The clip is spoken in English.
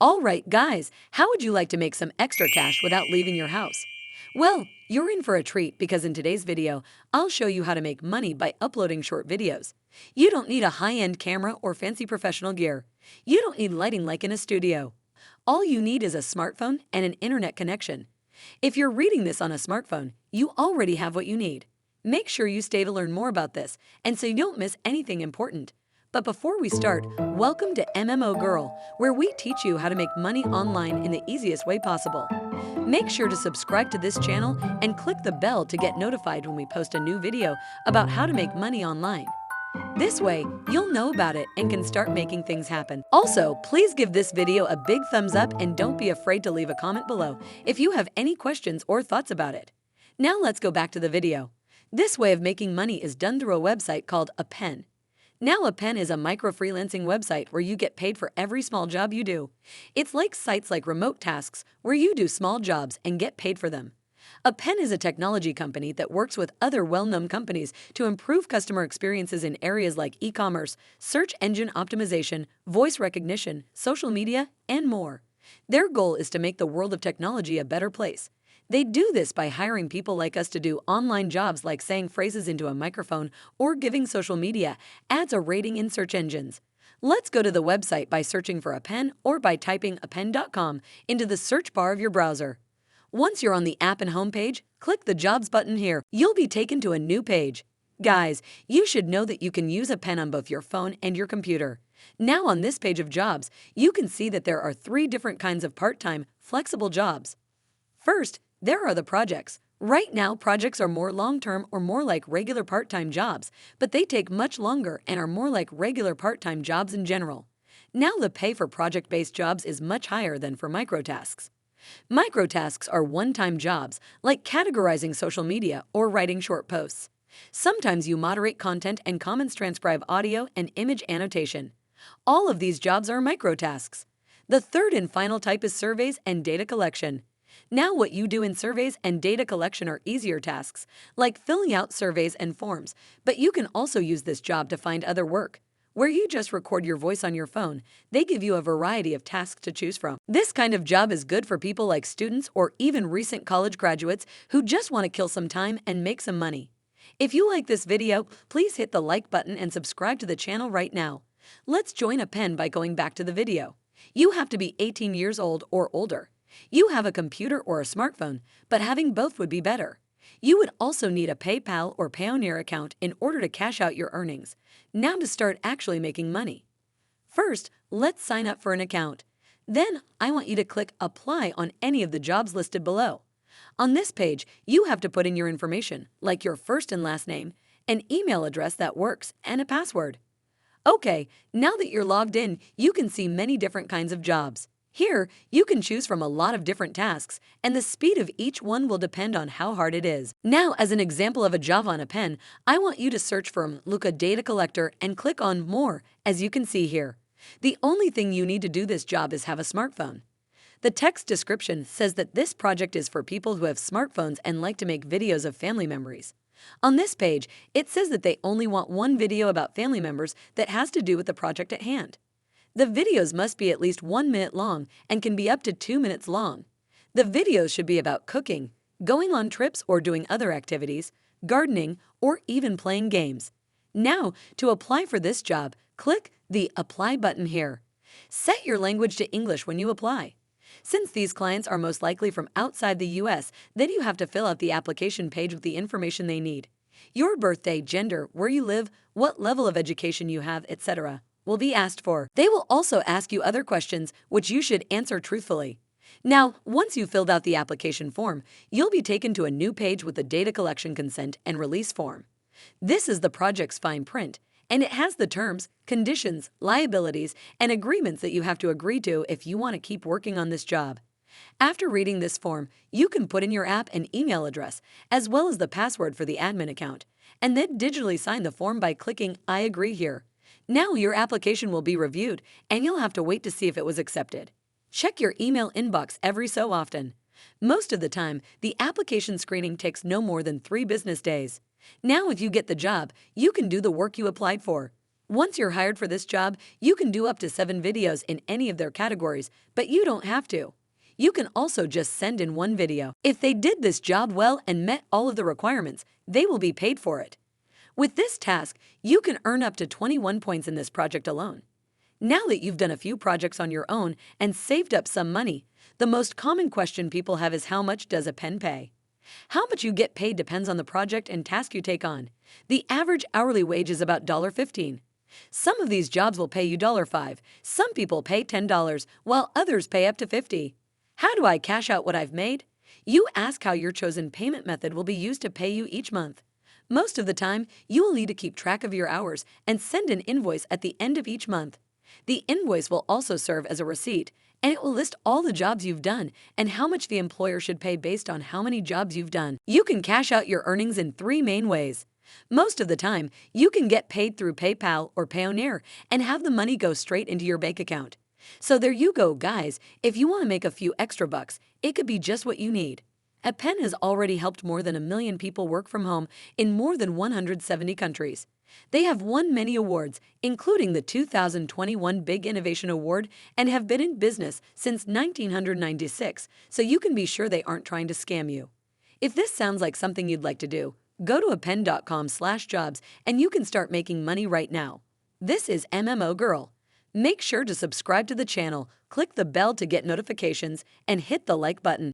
All right, guys, how would you like to make some extra cash without leaving your house? Well, you're in for a treat because in today's video, I'll show you how to make money by uploading short videos. You don't need a high-end camera or fancy professional gear. You don't need lighting like in a studio. All you need is a smartphone and an internet connection. If you're reading this on a smartphone, you already have what you need. Make sure you stay to learn more about this and so you don't miss anything important. But before we start, welcome to MMO Girl, where we teach you how to make money online in the easiest way possible. Make sure to subscribe to this channel and click the bell to get notified when we post a new video about how to make money online. This way, you'll know about it and can start making things happen. Also, please give this video a big thumbs up and don't be afraid to leave a comment below if you have any questions or thoughts about it. Now let's go back to the video. This way of making money is done through a website called a pen. Now, a pen is a micro-freelancing website where you get paid for every small job you do. It's like sites like Remote Tasks, where you do small jobs and get paid for them. A pen is a technology company that works with other well-known companies to improve customer experiences in areas like e-commerce, search engine optimization, voice recognition, social media, and more. Their goal is to make the world of technology a better place. They do this by hiring people like us to do online jobs like saying phrases into a microphone or giving social media ads a rating in search engines. Let's go to the website by searching for a pen or by typing apen.com into the search bar of your browser. Once you're on the app and homepage, click the Jobs button here. You'll be taken to a new page. Guys, you should know that you can use a pen on both your phone and your computer. Now on this page of jobs, you can see that there are 3 different kinds of part-time, flexible jobs. First, there are the projects. Right now, projects are more long-term or more like regular part-time jobs, but they take much longer and are more like regular part-time jobs in general. Now the pay for project-based jobs is much higher than for microtasks. Microtasks are one-time jobs like categorizing social media or writing short posts. Sometimes you moderate content and comments, transcribe audio and image annotation. All of these jobs are microtasks. The third and final type is surveys and data collection. Now what you do in surveys and data collection are easier tasks, like filling out surveys and forms, but you can also use this job to find other work. Where you just record your voice on your phone, they give you a variety of tasks to choose from. This kind of job is good for people like students or even recent college graduates who just want to kill some time and make some money. If you like this video, please hit the like button and subscribe to the channel right now. Let's join a pen by going back to the video. You have to be 18 years old or older. You have a computer or a smartphone, but having both would be better. You would also need a PayPal or Payoneer account in order to cash out your earnings. Now to start actually making money. First, let's sign up for an account. Then, I want you to click Apply on any of the jobs listed below. On this page, you have to put in your information, like your first and last name, an email address that works, and a password. Okay, now that you're logged in, you can see many different kinds of jobs. Here, you can choose from a lot of different tasks, and the speed of each one will depend on how hard it is. Now, as an example of a job on a pen, I want you to search for Luca Data Collector and click on More, as you can see here. The only thing you need to do this job is have a smartphone. The text description says that this project is for people who have smartphones and like to make videos of family memories. On this page, it says that they only want one video about family members that has to do with the project at hand. The videos must be at least 1 minute long and can be up to 2 minutes long. The videos should be about cooking, going on trips or doing other activities, gardening, or even playing games. Now, to apply for this job, click the Apply button here. Set your language to English when you apply. Since these clients are most likely from outside the US, then you have to fill out the application page with the information they need. Your birthday, gender, where you live, what level of education you have, etc. will be asked for. They will also ask you other questions, which you should answer truthfully. Now, once you've filled out the application form, you'll be taken to a new page with the data collection consent and release form. This is the project's fine print, and it has the terms, conditions, liabilities, and agreements that you have to agree to if you want to keep working on this job. After reading this form, you can put in your app and email address, as well as the password for the admin account, and then digitally sign the form by clicking I agree here. Now your application will be reviewed, and you'll have to wait to see if it was accepted. Check your email inbox every so often. Most of the time, the application screening takes no more than 3 business days. Now if you get the job, you can do the work you applied for. Once you're hired for this job, you can do up to 7 videos in any of their categories, but you don't have to. You can also just send in one video. If they did this job well and met all of the requirements, they will be paid for it. With this task, you can earn up to 21 points in this project alone. Now that you've done a few projects on your own and saved up some money, the most common question people have is how much does a pen pay? How much you get paid depends on the project and task you take on. The average hourly wage is about $15. Some of these jobs will pay you $5. Some people pay $10, while others pay up to $50. How do I cash out what I've made? You ask how your chosen payment method will be used to pay you each month. Most of the time, you will need to keep track of your hours and send an invoice at the end of each month. The invoice will also serve as a receipt, and it will list all the jobs you've done and how much the employer should pay based on how many jobs you've done. You can cash out your earnings in 3 main ways. Most of the time, you can get paid through PayPal or Payoneer and have the money go straight into your bank account. So there you go, guys. If you want to make a few extra bucks, it could be just what you need. A pen has already helped more than 1 million people work from home in more than 170 countries. They have won many awards, including the 2021 Big Innovation Award, and have been in business since 1996, so you can be sure they aren't trying to scam you. If this sounds like something you'd like to do, go to apen.com/jobs and you can start making money right now. This is MMO Girl. Make sure to subscribe to the channel, click the bell to get notifications, and hit the like button.